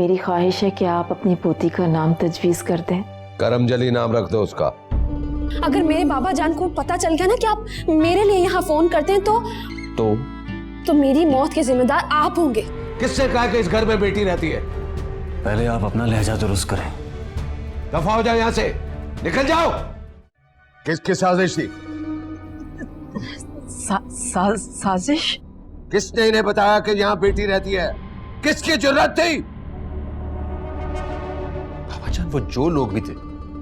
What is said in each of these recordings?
मेरी ख्वाहिश है कि आप अपनी पोती का नाम तजवीज़ कर दें। करमजली नाम रख दो उसका। अगर मेरे बाबा जान को पता चल गया ना कि आप मेरे लिए यहाँ फोन करते हैं तो मेरी मौत के जिम्मेदार आप होंगे। किससे कहा कि इस घर में बेटी रहती है? पहले आप अपना लहजा दुरुस्त करें। दफा हो जाओ यहाँ से, निकल जाओ। किसकी साजिश थी? साजिश? किसने इन्हें बताया कि यहाँ बेटी रहती है? किसकी जुर्रत थी? बाबा जान, वो जो लोग भी थे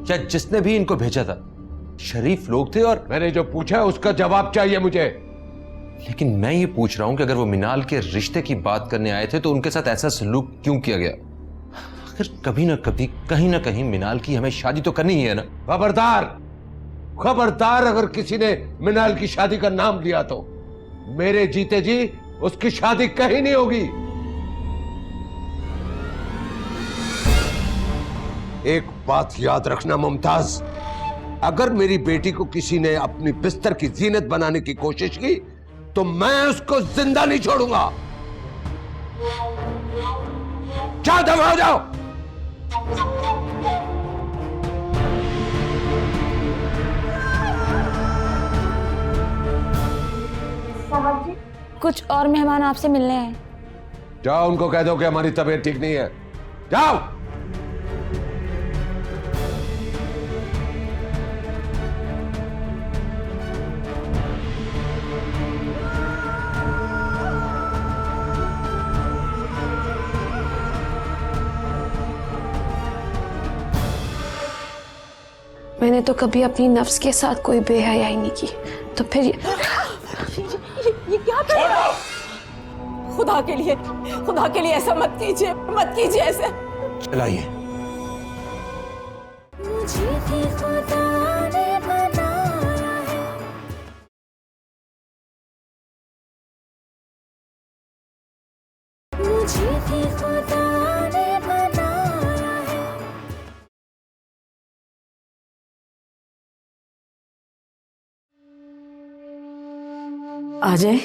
या जिसने भी इनको भेजा था शरीफ लोग थे, और मैंने जो पूछा उसका जवाब चाहिए मुझे। लेकिन मैं ये पूछ रहा हूं कि अगर वो मिनाल के रिश्ते की बात करने आए थे तो उनके साथ ऐसा सलूक क्यों किया गया? अगर कभी ना कभी कहीं ना कहीं मिनाल की हमें शादी तो करनी ही है ना। खबरदार, खबरदार, अगर किसी ने मिनाल की शादी का नाम लिया तो मेरे जीते जी उसकी शादी कहीं नहीं होगी। एक बात याद रखना मुमताज, अगर मेरी बेटी को किसी ने अपनी बिस्तर की जीनत बनाने की कोशिश की तो मैं उसको जिंदा नहीं छोड़ूंगा। जाओ, दफा हो जाओ। साहब जी, कुछ और मेहमान आपसे मिलने आए। जाओ, उनको कह दो कि हमारी तबीयत ठीक नहीं है। जाओ। मैंने तो कभी अपनी नफ्स के साथ कोई बेहयाई नहीं की, तो फिर ये क्या कर रहा है? खुदा के लिए ऐसा मत कीजिए ऐसे। चलाइए। आ जाए।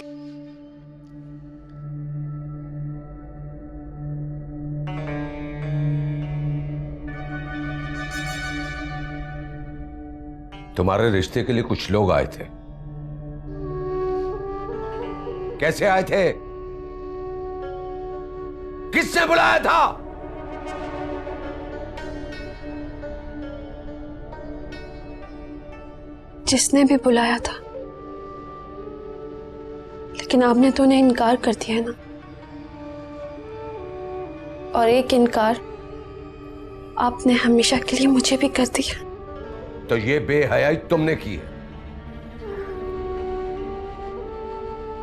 तुम्हारे रिश्ते के लिए कुछ लोग आए थे। कैसे आए थे? किसने बुलाया था? जिसने भी बुलाया था, लेकिन आपने तो उन्हें इनकार कर दिया है ना। और एक इनकार आपने हमेशा के लिए मुझे भी कर दिया। तो ये बेहयाई तुमने की है।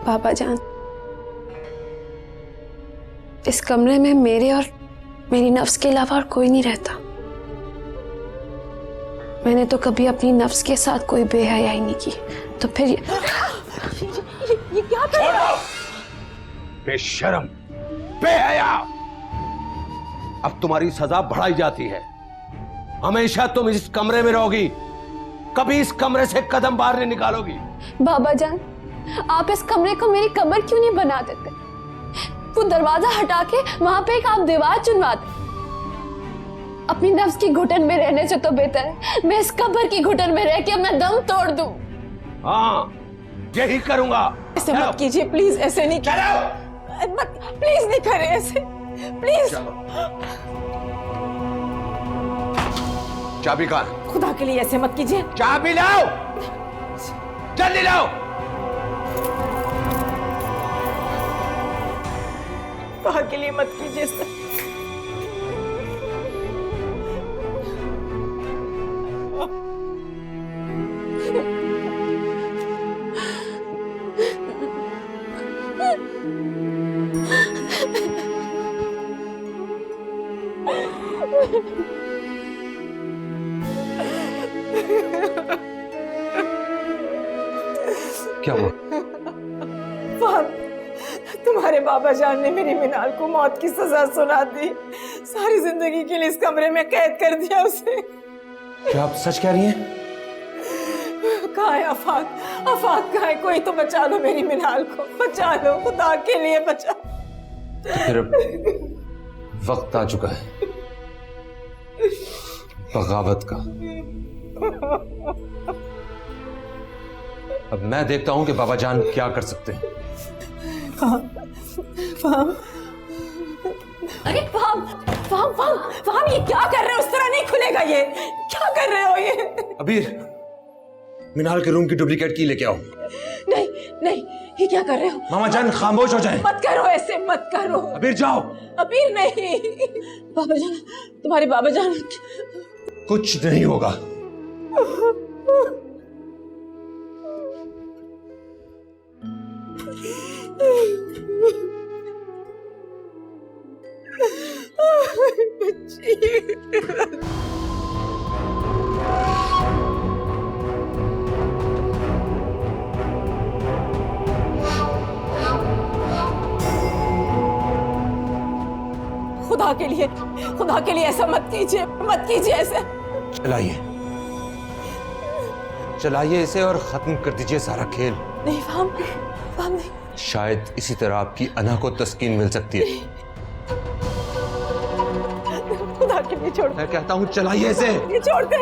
बाबा जान, इस कमरे में मेरे और मेरी नफ्स के अलावा और कोई नहीं रहता। मैंने तो कभी अपनी नफ्स के साथ कोई बेहयाई नहीं की, तो फिर ये क्या कर रहा है? बेशर्म, बेहया। अब तुम्हारी सजा बढ़ाई जाती है। हमेशा तुम इस कमरे में रहोगी, कभी इस कमरे से कदम बाहर नहीं निकालोगी। बाबा जान, आप इस कमरे को मेरी कब्र क्यों नहीं बना देते? वो दरवाजा हटा के वहां पे एक आप दीवार चुनवा दे। अपनी नफ्स की घुटन में रहने से तो बेहतर है मैं इस कब्र की घुटन में रह के मैं दम तोड़ दूं। हाँ, यही करूंगा। ऐसे मत कीजिए प्लीज, ऐसे नहीं मत, प्लीज नहीं करे ऐसे, प्लीज। चाबी कहाँ? खुदा के लिए ऐसे मत कीजिए। चाबी लाओ, जल्दी लाओ। खुदा के लिए मत कीजिए ऐसे। क्या हुआ? तुम्हारे बाबा जान ने मेरी मिनाल को मौत की सजा सुना दी। सारी जिंदगी के लिए इस कमरे में कैद कर दिया उसे। क्या आप सच कह रही हैं? कहाँ है आफाक? आफाक कहाँ है? कोई तो बचा लो मेरी मिनाल को, बचा लो, खुदा के लिए बचा। तो फिर वक्त आ चुका है बगावत का। अब मैं देखता हूं कि बाबा जान क्या कर सकते हैं। अरे फाम फाम फाम फाम, ये क्या कर रहे हो? उस तरह नहीं खुलेगा ये। क्या कर रहे हो ये? अबीर, मिनाल के रूम की डुप्लीकेट की लेके आओ। नहीं नहीं, ये क्या कर रहे हो? मामा जान खामोश हो जाए। मत करो ऐसे, मत करो। अबीर जाओ। अबीर नहीं। बाबा जान, तुम्हारे बाबा जान। कुछ नहीं होगा। खुदा के लिए ऐसा मत कीजिए, मत कीजिए ऐसा। चलाइए चलाइए इसे और खत्म कर दीजिए सारा खेल। नहीं फाम, फाम नहीं। शायद इसी तरह आपकी अना को तस्कीन मिल सकती है। खुदा के लिए छोड़। मैं कहता हूं चलाइए इसे। ये छोड़ दे।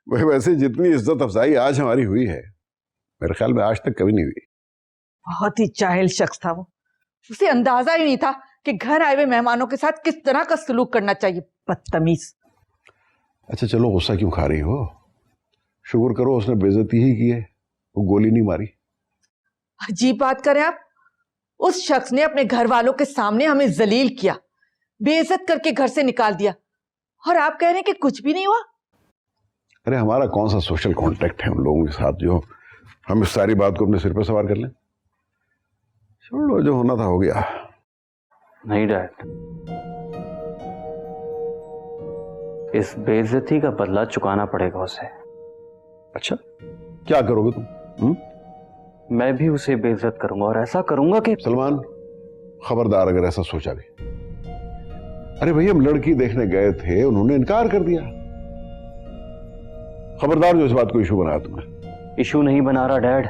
वह वैसे जितनी इज्जत अफजाई आज हमारी हुई है, मेरे ख्याल में आज तक कभी नहीं हुई। बहुत ही जाहिल शख्स था वो। उसे अंदाजा ही नहीं था कि घर आए हुए मेहमानों के साथ किस तरह का सलूक करना चाहिए। बदतमीज। अच्छा चलो, गुस्सा क्यों खा रही हो? शुक्र करो उसने बेइज्जती ही की है, वो गोली नहीं मारी। अजीब बात करें आप। उस शख्स ने अपने घर वालों के सामने हमें जलील किया, बेइज्जत करके घर से निकाल दिया, और आप कह रहे हैं कि कुछ भी नहीं हुआ। अरे हमारा कौन सा सोशल कांटेक्ट है उन लोगों के साथ जो हम इस सारी बात को अपने सिर पर सवार कर लें? छोड़ो, जो होना था हो गया। नहीं डैड, इस बेइज्जती का बदला चुकाना पड़ेगा उसे। अच्छा, क्या करोगे तुम? मैं भी उसे बेइज्जत करूंगा, और ऐसा करूंगा कि सलमान, खबरदार अगर ऐसा सोचा भी। अरे भाई, हम लड़की देखने गए थे, उन्होंने इनकार कर दिया। खबरदार जो इस बात को इशू बनाया तुमने। इशू नहीं बना रहा डैड,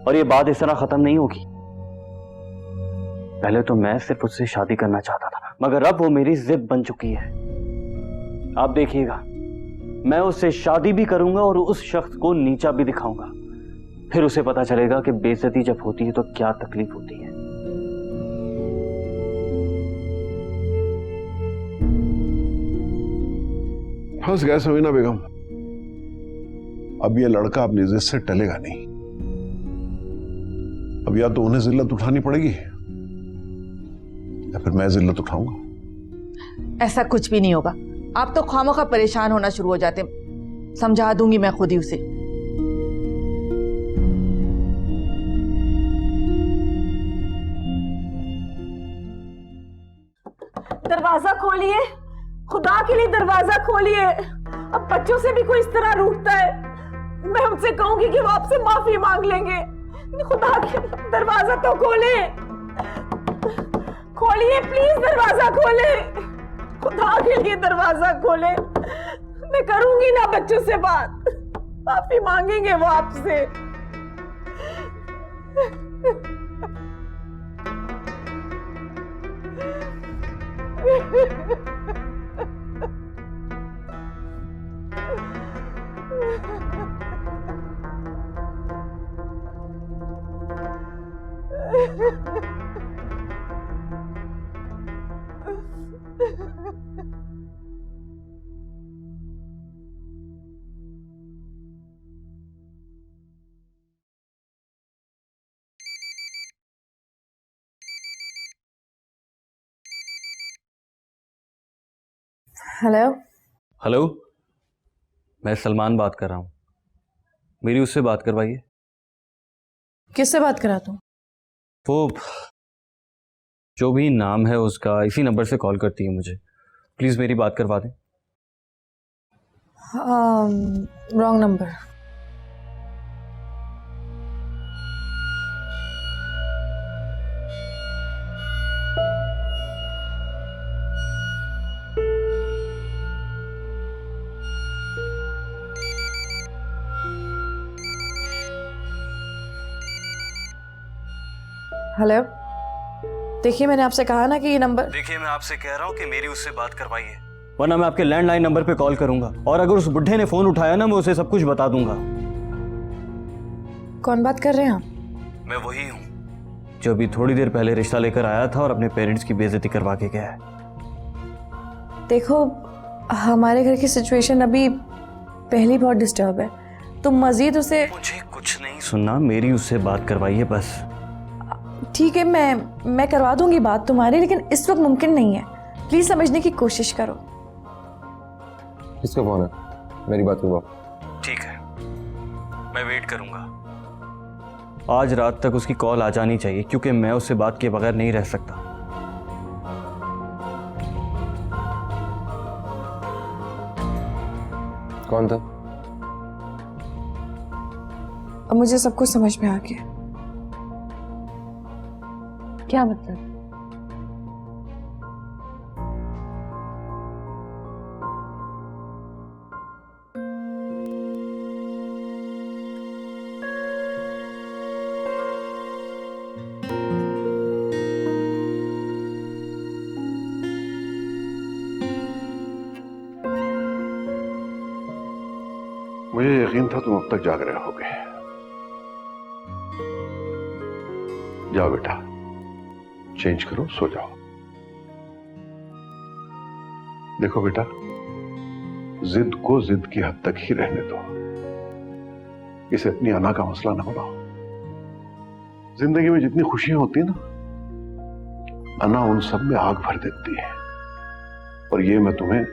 और ये बात इस तरह खत्म नहीं होगी। पहले तो मैं सिर्फ उससे शादी करना चाहता था, मगर अब वो मेरी जिद बन चुकी है। आप देखिएगा, मैं उससे शादी भी करूंगा और उस शख्स को नीचा भी दिखाऊंगा। फिर उसे पता चलेगा कि बेइज्जती जब होती है तो क्या तकलीफ होती है। फंस गए समीना बेगम। अब ये लड़का अपनी जिद से टलेगा नहीं। अब या तो उन्हें जिल्लत उठानी पड़ेगी या फिर मैं जिल्लत उठाऊंगा। ऐसा कुछ भी नहीं होगा। आप तो खामोखा परेशान होना शुरू हो जाते। समझा दूंगी मैं खुद ही उसे। दरवाजा खोलिए, खुदा के लिए दरवाजा खोलिए। अब बच्चों से भी कोई इस तरह रूठता है। मैं उनसे कहूंगी कि वो आपसे माफी मांग लेंगे। खुदा के लिए दरवाजा तो खोले, खोलिए प्लीज, दरवाजा खोले। खुदा के लिए दरवाजा खोले। मैं करूंगी ना बच्चों से बात, माफी मांगेंगे वो आपसे। हेलो। हेलो, मैं सलमान बात कर रहा हूँ। मेरी उससे बात करवाइए। किससे बात करा तू? वो जो भी नाम है उसका, इसी नंबर से कॉल करती है मुझे। प्लीज़ मेरी बात करवा दें। Wrong number. हेलो, देखिए मैंने आपसे कहा ना कि ये नंबर। देखिए, मैं आपसे कह रहा हूँ कि मेरी उससे बात करवाइए, वरना मैं आपके लैंडलाइन नंबर पे कॉल करूंगा, और अगर उस बुढ़े ने फोन उठाया ना, मैं उसे सब कुछ बता दूंगा। कौन बात कर रहे हैं आप? मैं वही हूँ जो अभी थोड़ी देर पहले रिश्ता लेकर आया था और अपने पेरेंट्स की बेइज्जती करवा के गया है। देखो, हमारे घर की सिचुएशन अभी पहली बहुत डिस्टर्ब है, तो मजीद उसे। मुझे कुछ नहीं सुनना, मेरी उससे बात करवाइए बस। ठीक है, मैं करवा दूंगी बात तुम्हारी, लेकिन इस वक्त मुमकिन नहीं है। प्लीज समझने की कोशिश करो। किसका फोन है? मेरी बात करवाओ। ठीक है, मैं वेट करूंगा। आज रात तक उसकी कॉल आ जानी चाहिए, क्योंकि मैं उससे बात किए बगैर नहीं रह सकता। कौन था? अब मुझे सब कुछ समझ में आ गया। क्या मतलब? मुझे यकीन था तुम अब तक जाग रहे होगे। जाओ बेटा, चेंज करो, सो जाओ। देखो बेटा, जिद को जिद की हद तक ही रहने दो, इसे अपनी अना का मसला ना बनाओ। जिंदगी में जितनी खुशियां होती है ना, अना उन सब में आग भर देती है। और ये मैं तुम्हें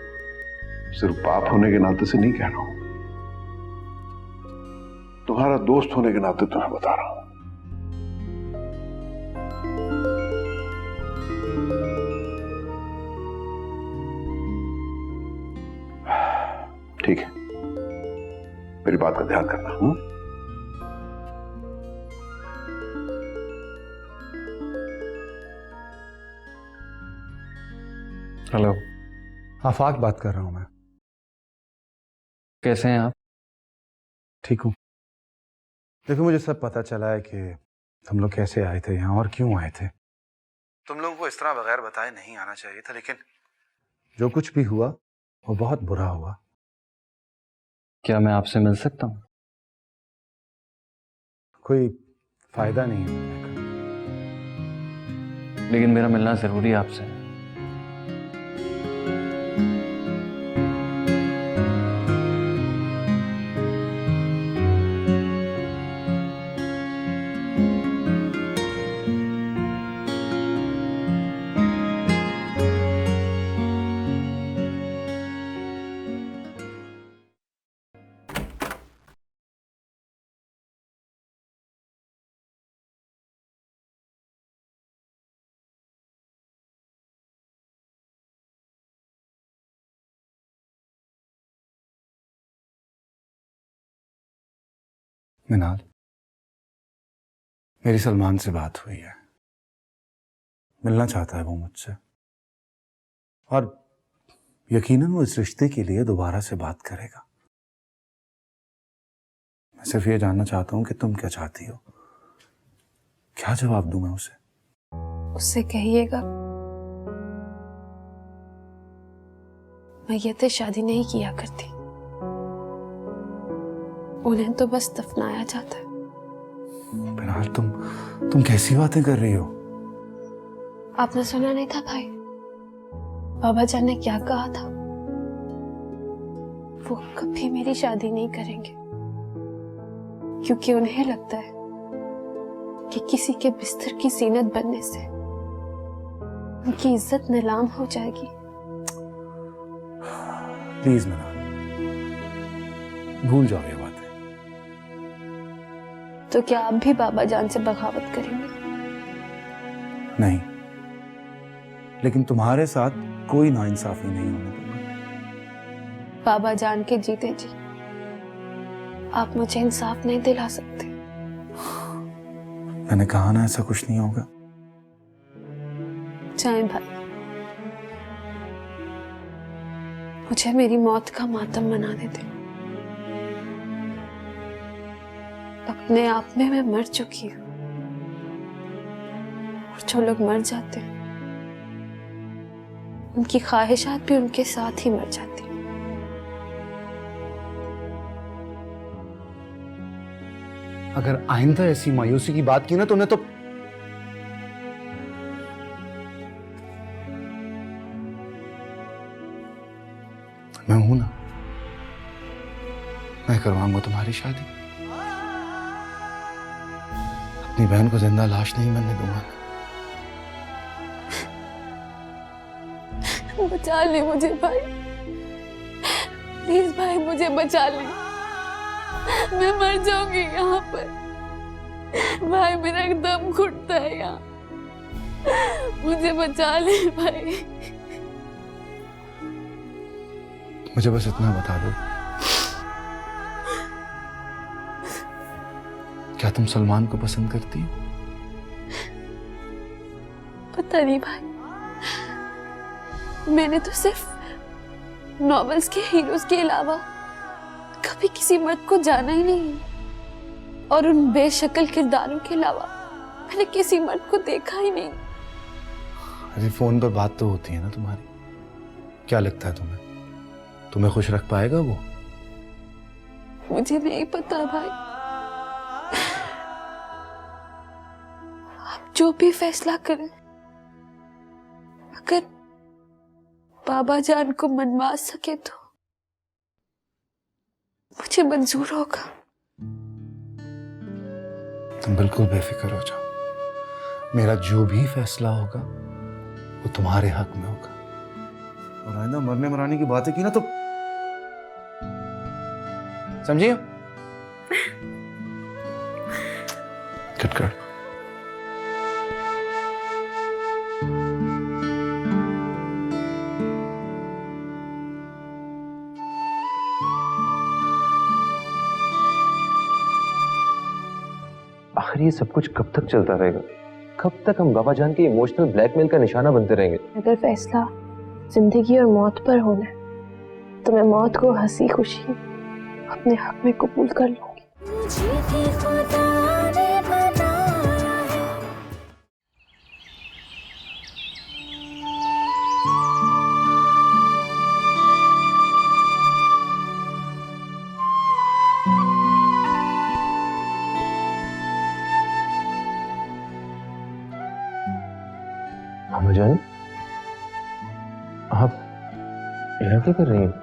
सिर्फ बाप होने के नाते से नहीं कह रहा हूं, तुम्हारा दोस्त होने के नाते तुम्हें बता रहा हूं। ठीक है, मेरी बात का ध्यान करना। हेलो, आफाक बात कर रहा हूं मैं। कैसे हैं आप? ठीक हूं। देखो, मुझे सब पता चला है कि हम लोग कैसे आए थे यहाँ और क्यों आए थे। तुम लोगों को इस तरह बगैर बताए नहीं आना चाहिए था, लेकिन जो कुछ भी हुआ वो बहुत बुरा हुआ। क्या मैं आपसे मिल सकता हूँ? कोई फायदा नहीं है मिलने का। लेकिन मेरा मिलना जरूरी है आपसे। मिनाल, मेरी सलमान से बात हुई है। मिलना चाहता है वो मुझसे, और यकीनन वो इस रिश्ते के लिए दोबारा से बात करेगा। मैं सिर्फ ये जानना चाहता हूं कि तुम क्या चाहती हो। क्या जवाब दूं मैं उसे? उससे कहिएगा मैं ये तो शादी नहीं किया करती, उन्हें तो बस दफनाया जाता है। बिनाल, तुम कैसी बातें कर रही हो? आपने सुना नहीं था भाई, बाबा जान ने क्या कहा था? वो कभी मेरी शादी नहीं करेंगे, क्योंकि उन्हें लगता है कि किसी के बिस्तर की जीनत बनने से उनकी इज्जत नीलाम हो जाएगी। प्लीज मिनाल, भूल जाओ ये बातें। तो क्या आप भी बाबा जान से बगावत करेंगे? नहीं, लेकिन तुम्हारे साथ कोई नाइंसाफी नहीं होने दूंगा। बाबा जान के जीते जी आप मुझे इंसाफ नहीं दिला सकते। मैंने कहा ना ऐसा कुछ नहीं होगा। जाएं भाई, मुझे मेरी मौत का मातम मनाने दें। अपने आप में मैं मर चुकी हूं, और जो लोग मर जाते हैं उनकी ख्वाहिशात भी उनके साथ ही मर जाती हैं। अगर आइंदा ऐसी मायूसी की बात की ना तुमने तो मैं हूं ना, मैं करवाऊंगा तुम्हारी शादी। अपनी बहन को जिंदा लाश नहीं बनने दूंगा। बचा ले मुझे भाई, प्लीज भाई मुझे बचा ले, मैं मर जाऊंगी यहाँ पर। भाई मेरा एकदम घुटता है यहाँ, मुझे बचा ले भाई। मुझे बस इतना बता दो, क्या तुम सलमान को पसंद करती हो? पता नहीं भाई, मैंने तो सिर्फ नॉवेल्स के हीरोज के अलावा कभी किसी मर्द को जाना ही नहीं, और उन बेशक्ल किरदारों के अलावा मैंने किसी मर्द को देखा ही नहीं। अरे फोन पर बात तो होती है ना तुम्हारी, क्या लगता है तुम्हें तुम्हें खुश रख पाएगा वो? मुझे नहीं पता भाई, आप जो भी फैसला करें, अगर बाबा जान को मनवा सके तो मुझे मंजूर होगा। तुम बिल्कुल बेफिक्र हो जाओ, मेरा जो भी फैसला होगा वो तुम्हारे हक में होगा। और आइंदा मरने मराने की बातें की ना तो समझिए, कट कर। आखिर ये सब कुछ कब तक चलता रहेगा? कब तक हम बाबा जान के इमोशनल ब्लैकमेल का निशाना बनते रहेंगे? अगर फैसला जिंदगी और मौत पर होना है तो मैं मौत को हंसी खुशी अपने हक में कबूल कर लूंगी। बाबा जान, आप यहाँ क्या कर रही हैं?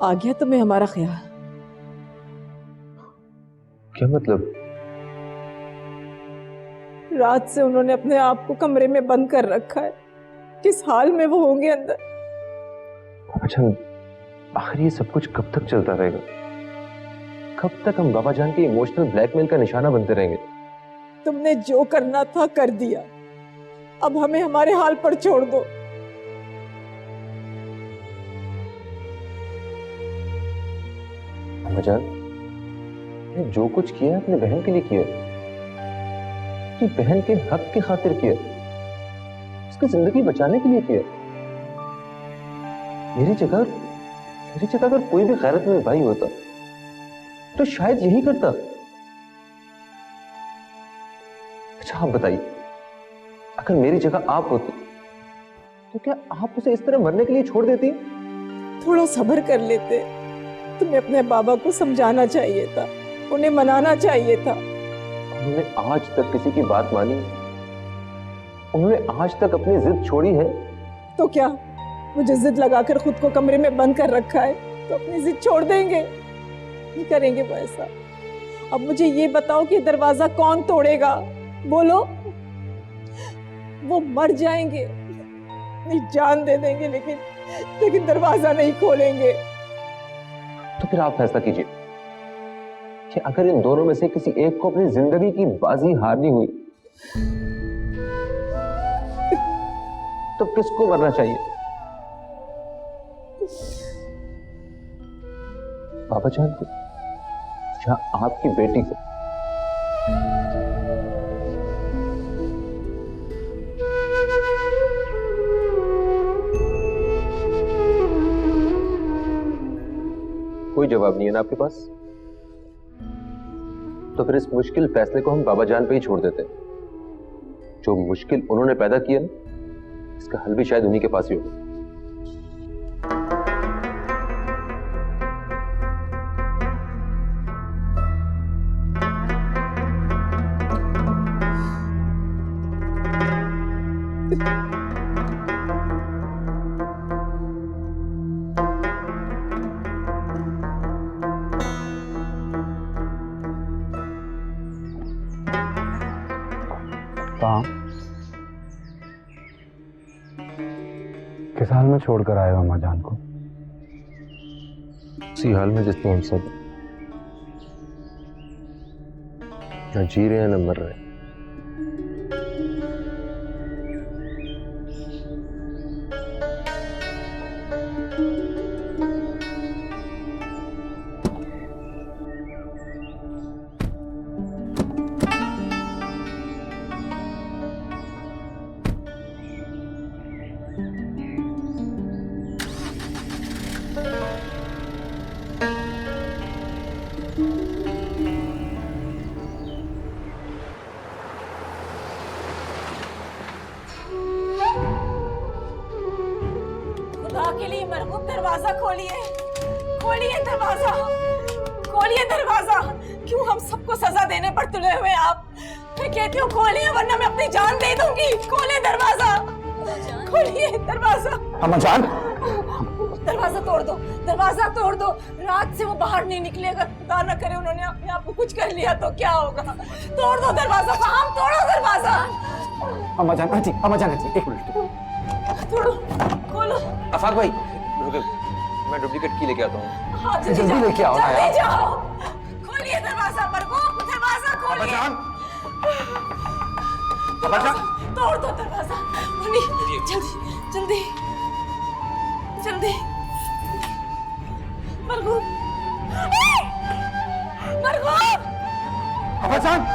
आ गया तुम्हें हमारा ख्याल? क्या मतलब? रात से उन्होंने अपने आप को कमरे में बंद कर रखा है, किस हाल में वो होंगे अंदर। अच्छा, आखिर ये सब कुछ कब तक चलता रहेगा? कब तक हम बाबा जान के इमोशनल ब्लैकमेल का निशाना बनते रहेंगे? तुमने जो करना था कर दिया, अब हमें हमारे हाल पर छोड़ दो। बाबा जान, ने जो कुछ किया है अपने बहन के लिए किया, अपनी बहन के हक की खातिर किया, उसकी जिंदगी बचाने के लिए किया। मेरी जगह अगर कोई भी गैरतमंद भाई होता तो शायद यही करता। अच्छा आप बताइए, अगर मेरी जगह आप होती तो क्या आप उसे इस तरह मरने के लिए छोड़ देती? थोड़ा सब्र कर लेते। तुम्हें अपने बाबा को समझाना चाहिए था, उन्हें मनाना चाहिए था। उन्होंने आज तक किसी की बात मानी? उन्होंने आज तक अपनी जिद छोड़ी है? तो क्या मुझे जिद लगाकर खुद को कमरे में बंद कर रखा है तो अपनी जिद छोड़ देंगे? नहीं करेंगे वो ऐसा। अब मुझे ये बताओ कि दरवाजा कौन तोड़ेगा? बोलो। वो मर जाएंगे, अपनी जान दे देंगे, लेकिन लेकिन दरवाजा नहीं खोलेंगे। तो फिर आप फैसला कीजिए कि अगर इन दोनों में से किसी एक को अपनी जिंदगी की बाजी हारनी हुई तो किसको मरना चाहिए? बाबा जान को या आपकी बेटी को? कोई जवाब नहीं है ना आपके पास? तो फिर इस मुश्किल फैसले को हम बाबा जान पे ही छोड़ देते हैं। जो मुश्किल उन्होंने पैदा किया ना, इसका हल भी शायद उन्हीं के पास ही होगा। कहाँ? किस हाल में छोड़कर आए हो अम्मा जान को? उसी हाल में जिसमें हम सब न जी रहे हैं न मर रहे हैं। खुदा के लिए मरहूम दरवाजा खोलिए, खोलिए दरवाजा, खोलिए दरवाजा। क्यों हम सबको सजा देने पर तुले हुए आप? मैं कहती हूँ खोलिए वरना मैं अपनी जान दे दूंगी। खोलिए दरवाजा, खोलिए दरवाजा। अम्मा जान, दरवाजा तोड़ दो, दरवाजा तोड़ दो। रात से वो बाहर नहीं निकलेगा। खुदा न करे उन्होंने अपने आप को कुछ कर लिया तो क्या होगा? तोड़ दो दरवाजा, काम तोड़ो दरवाजा। अम्मा जान जी, अम्मा जान जी, एक मिनट। तोड़ो, खोलो। आफाक भाई रुको, मैं डुप्लीकेट की लेके आता हूँ। हाँ, जल्दी लेके आओ ना यार। जाओ, खोलिए दरवाजा, मरगूब दरवाजा खोलिए। दरवाजा तोड़ दो दरवाजा। मुन्नी, जल्दी जल्दी जल्दी। मरगूब, मरगूब। अम्मा जान,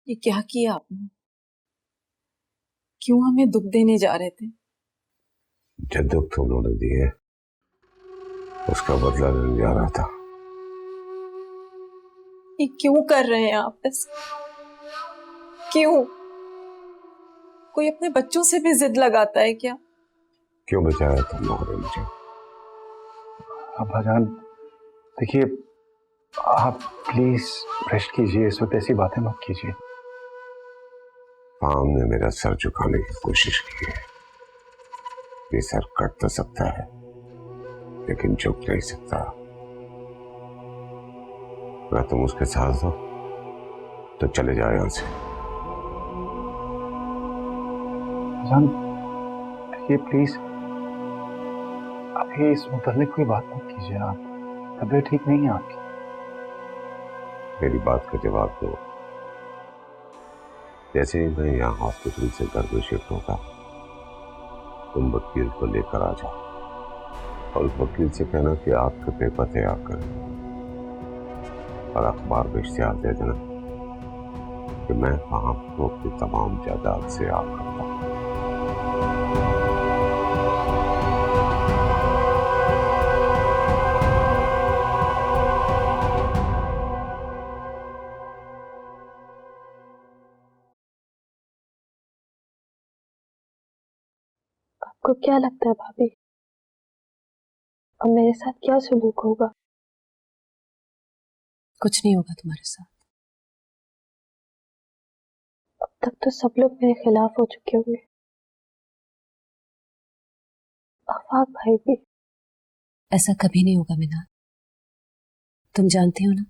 ये क्या किया आपने? क्यों हमें दुख देने जा रहे थे? जो दुख तुम लोगों ने दिए उसका बदला लेने जा रहा था। ये क्यों कर रहे हैं आप ऐसे? क्यों? कोई अपने बच्चों से भी जिद लगाता है क्या? क्यों बचाया तुम लोगों ने मुझे? अब्बा जान देखिए, आप प्लीज रेस्ट कीजिए, इस वक्त ऐसी बातें मत कीजिए। पाम ने मेरा सर झुकाने की कोशिश की है। ये सर कट तो सकता है लेकिन झुक नहीं सकता। अगर तुम उसके साथ हो तो चले जाओ यहां से। जान देखिए प्लीज, अभी इस मुताल्लिक कोई बात मत कीजिए। आप तबीयत ठीक नहीं है आपकी। मेरी बात का जवाब दो। जैसे ही मैं यहाँ हॉस्पिटल से घर में शिफ्ट होगा तुम वकील को लेकर आ जाओ और उस वकील से कहना कि आपके पेपर तैयार करें और अखबार में इश्तिहार दे देना कि मैं आपको अपनी तमाम जायदाद से आग करता हूं। आपको क्या लगता है भाभी, अब मेरे साथ क्या सलूक होगा? कुछ नहीं होगा तुम्हारे साथ। अब तक तो सब लोग मेरे खिलाफ हो चुके होंगे, आफाक भाई भी। ऐसा कभी नहीं होगा मीनाल। तुम जानती हो ना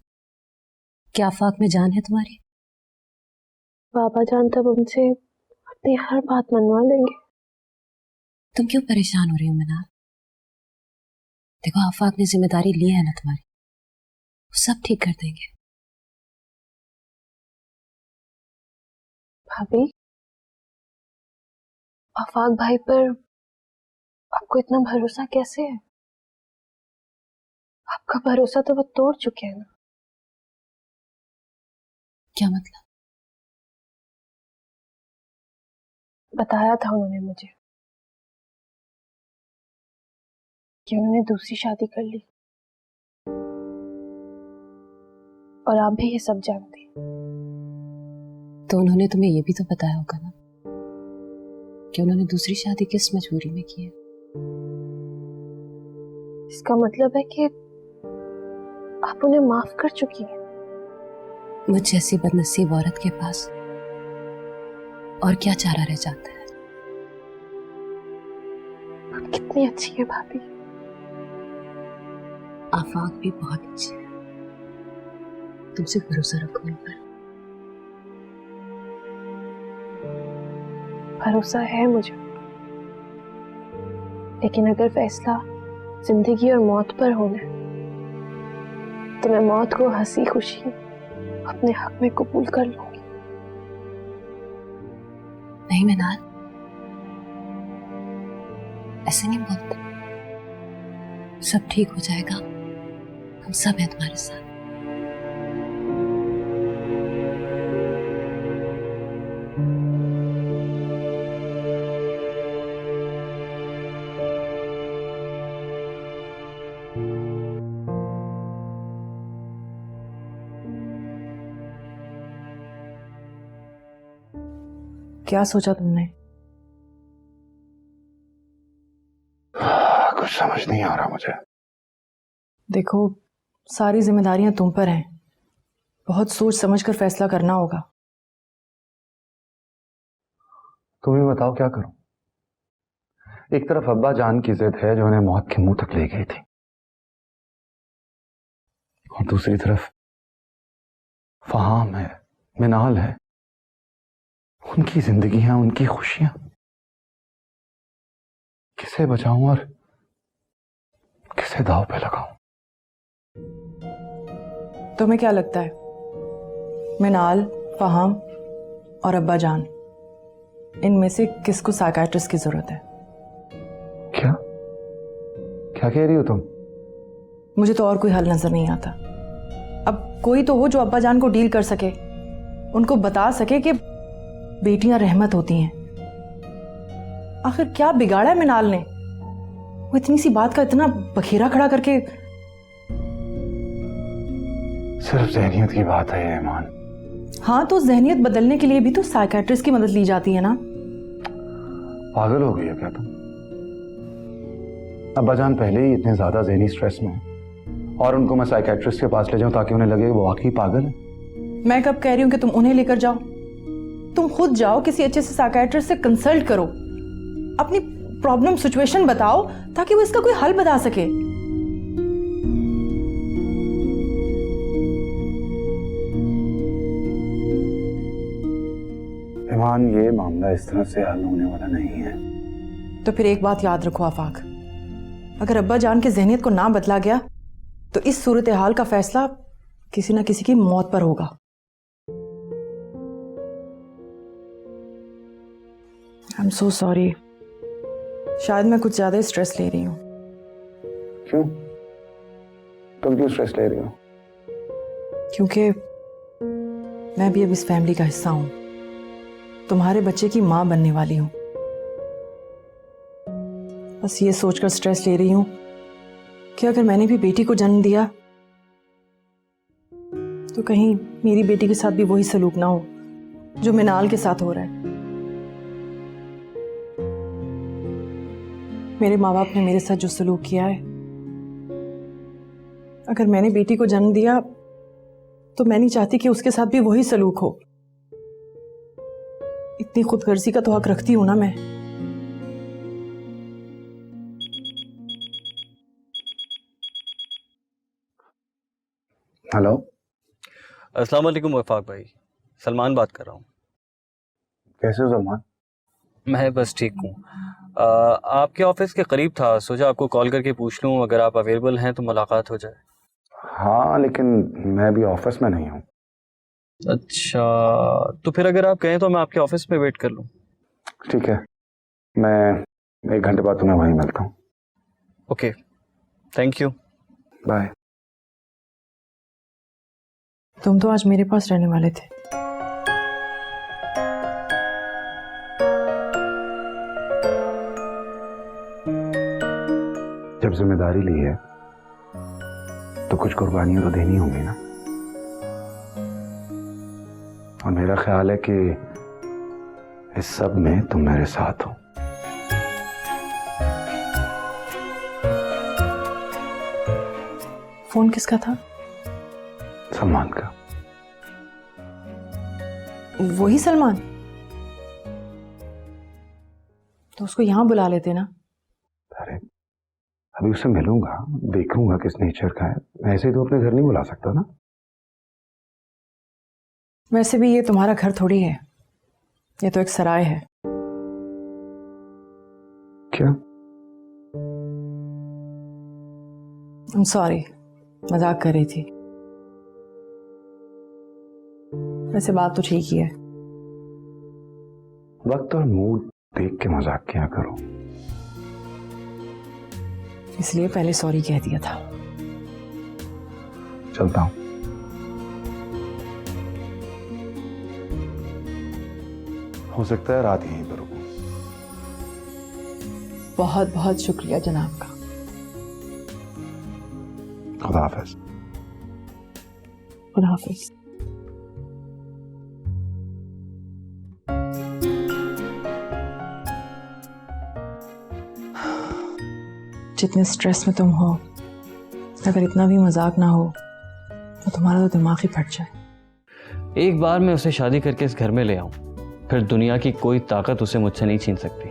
कि आफाक में जान है तुम्हारी। बाबा जान तब उनसे अपनी हर बात मनवा लेंगे। तुम क्यों परेशान हो रही हो मीनाल? देखो आफाक ने जिम्मेदारी ली है ना तुम्हारी, वो सब ठीक कर देंगे। भाभी, आफाक भाई पर आपको इतना भरोसा कैसे है? आपका भरोसा तो वो तोड़ चुके हैं ना। क्या मतलब? बताया था उन्होंने मुझे कि उन्होंने दूसरी शादी कर ली, और आप भी ये सब जानते हैं। तो उन्होंने तुम्हें ये भी तो बताया होगा ना कि उन्होंने दूसरी शादी किस मजबूरी में की है। इसका मतलब है कि आप उन्हें माफ कर चुकी हैं। मुझ जैसी बदनसीब औरत के पास और क्या चारा रह जाता है। आप कितनी अच्छी है भाभी। आफाक भी बहुत अच्छी है, तुमसे भरोसा रखो उन पर। भरोसा है मुझे, लेकिन अगर फैसला जिंदगी और मौत पर होना है तो मैं मौत को हंसी खुशी अपने हक में कबूल कर लूंगी। नहीं मीनाल, ऐसे नहीं बोलते। सब ठीक हो जाएगा, हम सब हैं तुम्हारे साथ। क्या सोचा तुमने? कुछ समझ नहीं आ रहा मुझे। देखो, सारी जिम्मेदारियां तुम पर हैं। बहुत सोच समझ कर फैसला करना होगा। तुम ही बताओ क्या करूं। एक तरफ अब्बा जान की जिद है जो उन्हें मौत के मुंह तक ले गई थी, और दूसरी तरफ फहाम है, मिनाल है, उनकी जिंदगियां, उनकी खुशियां। किसे बचाऊं और किसे दांव पे लगाऊं? तुम्हें क्या लगता है, मिनाल, फहाम और अब्बा जान, इनमें से किसको साइकियाट्रिस्ट की जरूरत है? क्या क्या कह रही हो तुम? मुझे तो और कोई हल नजर नहीं आता। अब कोई तो हो जो अब्बा जान को डील कर सके, उनको बता सके कि बेटियां रहमत होती हैं। आखिर क्या बिगाड़ा है मिनाल ने? वो इतनी सी बात का इतना बखेरा खड़ा करके। सिर्फ जहनियत की बात है ये ईमान। हाँ, तो जहनियत बदलने के लिए भी तो साइकियाट्रिस्ट की मदद ली जाती है ना। पागल हो गई हो क्या तुम? अब्बा जान पहले ही इतने ज्यादा जहनी स्ट्रेस में हैं, और उनको मैं साइकियाट्रिस्ट के पास ले जाऊं ताकि उन्हें लगे वो वाकई पागल है? मैं कब कह रही हूं कि तुम उन्हें लेकर जाओ? तुम खुद जाओ, किसी अच्छे से साइकियाट्रिस्ट से कंसल्ट करो, अपनी प्रॉब्लम सिचुएशन बताओ ताकि वो इसका कोई हल बता सके। ईमान, ये मामला इस तरह से हल होने वाला नहीं है। तो फिर एक बात याद रखो आफाक, अगर अब्बा जान की जहनियत को ना बदला गया तो इस सूरत हाल का फैसला किसी ना किसी की मौत पर होगा। आई एम सो सॉरी, शायद मैं कुछ ज्यादा स्ट्रेस ले रही हूँ। क्यों? तुम क्यों स्ट्रेस ले रही हो? क्योंकि मैं भी अब इस फैमिली का हिस्सा हूं, तुम्हारे बच्चे की मां बनने वाली हूं। बस ये सोचकर स्ट्रेस ले रही हूं कि अगर मैंने भी बेटी को जन्म दिया तो कहीं मेरी बेटी के साथ भी वही सलूक ना हो जो मिनाल के साथ हो रहा है। मेरे माँ बाप ने मेरे साथ जो सलूक किया है, अगर मैंने बेटी को जन्म दिया तो मैं नहीं चाहती कि उसके साथ भी वही सलूक हो। इतनी खुदगर्जी का तो हक रखती हूं ना मैं। हेलो, अस्सलाम वालेकुम वफाक भाई, सलमान बात कर रहा हूँ। कैसे हो सलमान? मैं बस ठीक हूँ। आपके ऑफिस के करीब था, सोचा आपको कॉल करके पूछ लूँ, अगर आप अवेलेबल हैं तो मुलाकात हो जाए। हाँ, लेकिन मैं भी ऑफिस में नहीं हूँ। अच्छा, तो फिर अगर आप कहें तो मैं आपके ऑफिस में वेट कर लूँ। ठीक है, मैं 1 घंटे बाद तुम्हें वहीं मिलता हूँ। Okay, thank you, bye. तुम तो आज मेरे पास रहने वाले थे। जब जिम्मेदारी ली है तो कुछ कुर्बानियां तो देनी होंगी ना। और मेरा ख्याल है कि इस सब में तुम मेरे साथ हो। फोन किसका था? सलमान का। वही सलमान? तो उसको यहां बुला लेते ना। अरे अभी उससे मिलूंगा, देखूंगा किस नेचर का है। ऐसे ही तो अपने घर नहीं बुला सकता ना। वैसे भी ये तुम्हारा घर थोड़ी है, ये तो एक सराय है। क्या? I'm sorry, मजाक कर रही थी। वैसे बात तो ठीक ही है। वक्त और मूड देख के मजाक किया करो। इसलिए पहले सॉरी कह दिया था। चलता हूं। हो सकता है रात यहीं पर रुकूं। बहुत बहुत शुक्रिया जनाब का। खुदा हाफिज। खुदा हाफिज। जितने स्ट्रेस में तुम हो, अगर इतना भी मजाक ना हो तो तुम्हारा तो दिमाग ही फट जाए। एक बार मैं उसे शादी करके इस घर में ले आऊं, फिर दुनिया की कोई ताकत उसे मुझसे नहीं छीन सकती।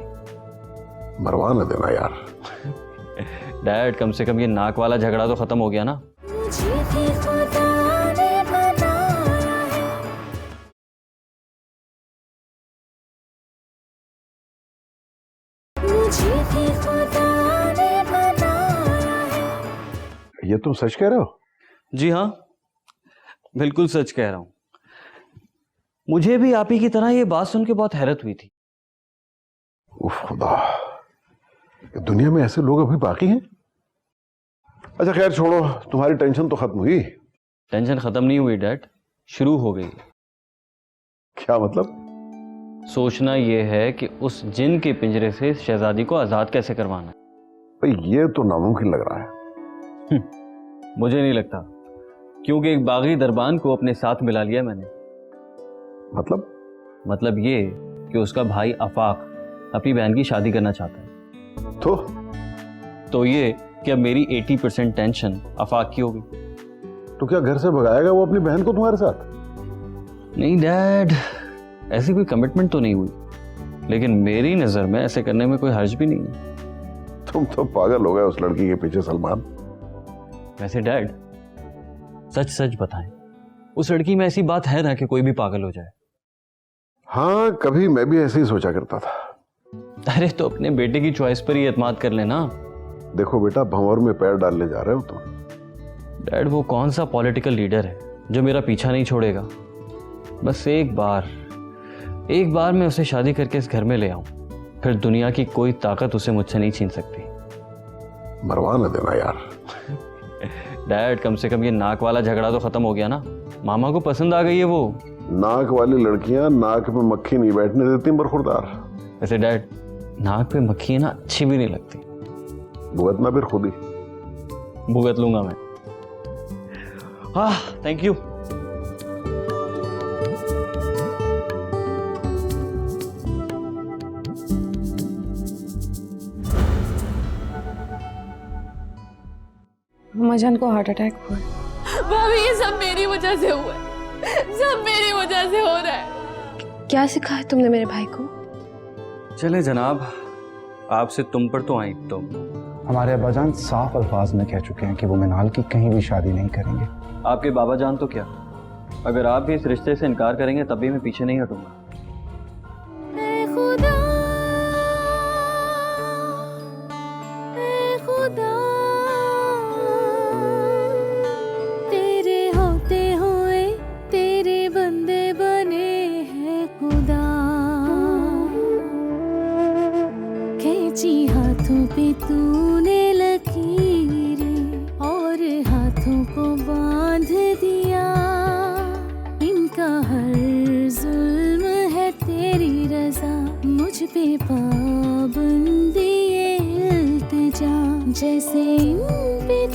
मरवा न देना यार। डैड, कम से कम ये नाक वाला झगड़ा तो खत्म हो गया ना। ये तुम सच कह रहे हो? जी हाँ, बिल्कुल सच कह रहा हूं। मुझे भी आप ही की तरह ये बात सुन के बहुत हैरत हुई थी। उफ खुदा, दुनिया में ऐसे लोग अभी बाकी हैं? अच्छा खैर छोड़ो, तुम्हारी टेंशन तो खत्म हुई। टेंशन खत्म नहीं हुई डैड, शुरू हो गई। क्या मतलब? सोचना यह है कि उस जिन के पिंजरे से शहजादी को आजाद कैसे करवाना है। भाई ये तो नामुमकिन लग रहा है। मुझे नहीं लगता, क्योंकि एक बागी दरबान को अपने साथ मिला लिया मैंने। मतलब ये कि उसका भाई आफाक अपनी बहन की शादी करना चाहता है। तो ये कि अब मेरी 80% टेंशन आफाक की होगी। तो क्या घर से भगाएगा वो अपनी बहन को तुम्हारे साथ? नहीं डैड, ऐसी कोई कमिटमेंट तो नहीं हुई, लेकिन मेरी नजर में ऐसे करने में कोई हर्ज भी नहीं है। तुम तो पागल हो गए उस लड़की के पीछे सलमान। वैसे डैड, सच सच बताएं, उस लड़की में ऐसी बात है ना कि कोई भी पागल हो जाए? हाँ, कभी मैं भी ऐसे ही सोचा करता था। अरे तो अपने बेटे की चॉइस पर ही एतमाद कर लेना। देखो बेटा, भंवर में पैर डालने जा रहे हो तुम। डैड, वो कौन सा पॉलिटिकल लीडर है जो मेरा पीछा नहीं छोड़ेगा? बस एक बार मैं उसे शादी करके इस घर में ले आऊं, फिर दुनिया की कोई ताकत उसे मुझसे नहीं छीन सकती। मरवा न देना यार। डैड, कम से कम ये नाक वाला झगड़ा तो खत्म हो गया ना। मामा को पसंद आ गई है वो, नाक वाली लड़कियां नाक में मक्खी नहीं बैठने देती बरखुरदार। वैसे डैड, नाक पे मक्खी ना अच्छी भी नहीं लगती। भुगतना फिर खुद ही। भुगत लूंगा मैं। Thank you. अम्मा जान को हार्ट अटैक हुआ। भाभी ये सब मेरी वजह से हुआ है, सब मेरी वजह से हो रहा है। क्या सिखाया तुमने मेरे भाई को? चले जनाब, आपसे तुम पर तो आई तुम। हमारे अब्बाजान साफ अल्फाज में कह चुके हैं कि वो मिनाल की कहीं भी शादी नहीं करेंगे। आपके बाबा जान तो क्या, अगर आप भी इस रिश्ते से इनकार करेंगे तब भी मैं पीछे नहीं हटूंगा। तेरे होते हुए तेरे बंदे बने हैं खुदा, खींची हाथों पे तूने लकीरें और हाथों को बांध दिया। इनका हर जुल्म है तेरी रजा, मुझ पे पाबंदी ये इल्तिजा, जैसे इन पे